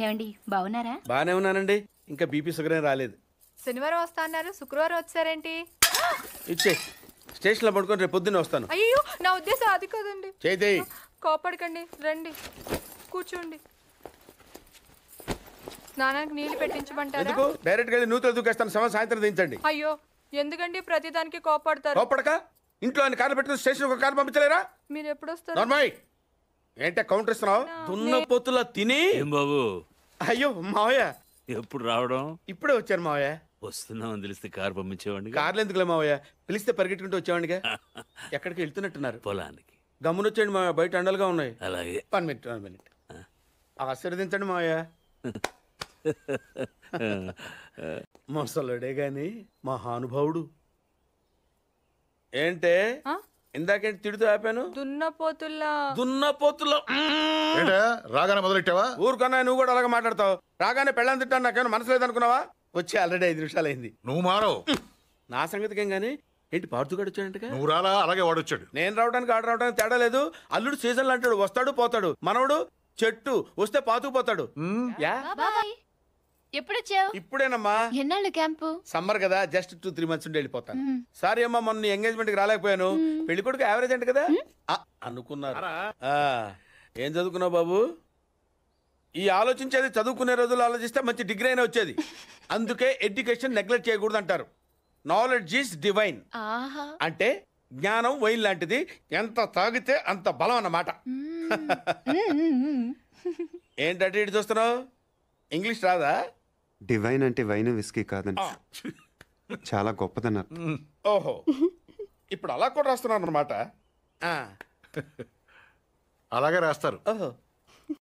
ఏమండి బాగున్నారా? బానే ఉన్నానండి. ఇంకా బీపీ షుగర్ ఏం రాలేదు. శనివారం వస్తా అన్నారు, శుక్రవారం వచ్చారేంటి? ఇచ్చే స్టేషన్లో పడుకొని రేపు పొద్దున్నే వస్తాను. అయ్యో నా ఉద్దేశం అది కాదండి. చేయి. కోపడకండి, రండి కూర్చోండి. స్నానానికి నీళ్లు పెట్టించమంటారా? ఎందుకు డైరెక్ట్ గా నూతులు దూకేస్తాను. సాయంత్రం దించండి. అయ్యో ఎందుకండి ప్రతిదానికి కోపడతారు? కోపడక ఇంట్లో అన్ని కార్లు పెట్టుకుని స్టేషన్ ఒక కారు పంపించలేరా? మీరు ఎప్పుడు వస్తారు? నార్మల్ ఏంటే కౌంటర్ ఇస్తున్నావు? తున్న పొత్తులా తిని. ఏం బాబు అయ్యో మావయ్య ఎప్పుడు రావడం? ఇప్పుడే వచ్చాను మావయ్య. వస్తున్నామని తెలిస్తే కారు పంపించేవాడిని. కార్లు ఎందుకులే మావయ్య, పిలిస్తే పరిగెట్టుకుంటూ వచ్చేవాడిగా. ఎక్కడికి వెళ్తున్నట్టున్నారు? పొలానికి. గమ్మునొచ్చేయండి మావయ్య, బయట అండలుగా ఉన్నాయి. అలాగే. 1 మినిట్ ఆశీర్వదించండి మావయ్య. మొసలుడే గాని మహానుభావుడు. ఏంటే ఆ? ఇందాకేంటి తిడుతూ ఆపాను? దున్నపోతుల్లా. దున్నపోతులో రాగానే మొదలెట్టావా? ఊరుకన్నా నువ్వు కూడా అలాగే మాట్లాడతావు. రాగానే పెళ్ళని తిట్టాను, నాకేమైనా మనసు లేదనుకున్నావా? వచ్చి ఆల్రెడీ 5 నిమిషాలు అయింది. నువ్వు మారవు. నా సంగతికి ఏం గానీ ఏంటి పాడుతుగాడు వచ్చాడంటగా? నువ్వు రాలా, అలాగే వాడొచ్చాడు. నేను రావడానికి ఆడ రావడానికి తేడా లేదు. అల్లుడు సీజన్లు అంటాడు, వస్తాడు పోతాడు. మనవడు చెట్టు వస్తే పాతుకుపోతాడు. యా బాబాయ్ ఎప్పుడొచ్చావు? ఇప్పుడేనమ్మా. ఎన్నాళ్ళు క్యాంపు? సమ్మర్ కదా, జస్ట్ 2-3 మంత్స్ ఉండి వెళ్ళిపోతాను. సారీ అమ్మా, మొన్న ఎంగేజ్మెంట్ కి రాలేకపోయాను. పెళ్లి కొడుకు యావరేజ్ అంట కదా అనుకున్నారు. ఏం చదువుకున్నావు బాబు? ఈ ఆలోచించేది చదువుకునే రోజులు ఆలోచిస్తే మంచి డిగ్రీ అయినా వచ్చేది. అందుకే ఎడ్యుకేషన్ నెగ్లెక్ట్ చేయకూడదు అంటారు. Knowledge is divine. అంటే జ్ఞానం వైన్ లాంటిది, ఎంత తాగితే అంత బలం అన్నమాట. ఏంటంటే ఇటు చూస్తున్నావు? ఇంగ్లీష్ రాదా? డివైన్ అంటే వైన్ విస్కీ కాదండి, చాలా గొప్పదన్నారు. ఓహో, ఇప్పుడు అలా కూడా రాస్తున్నాను అనమాట. అలాగే రాస్తారు. ఓహో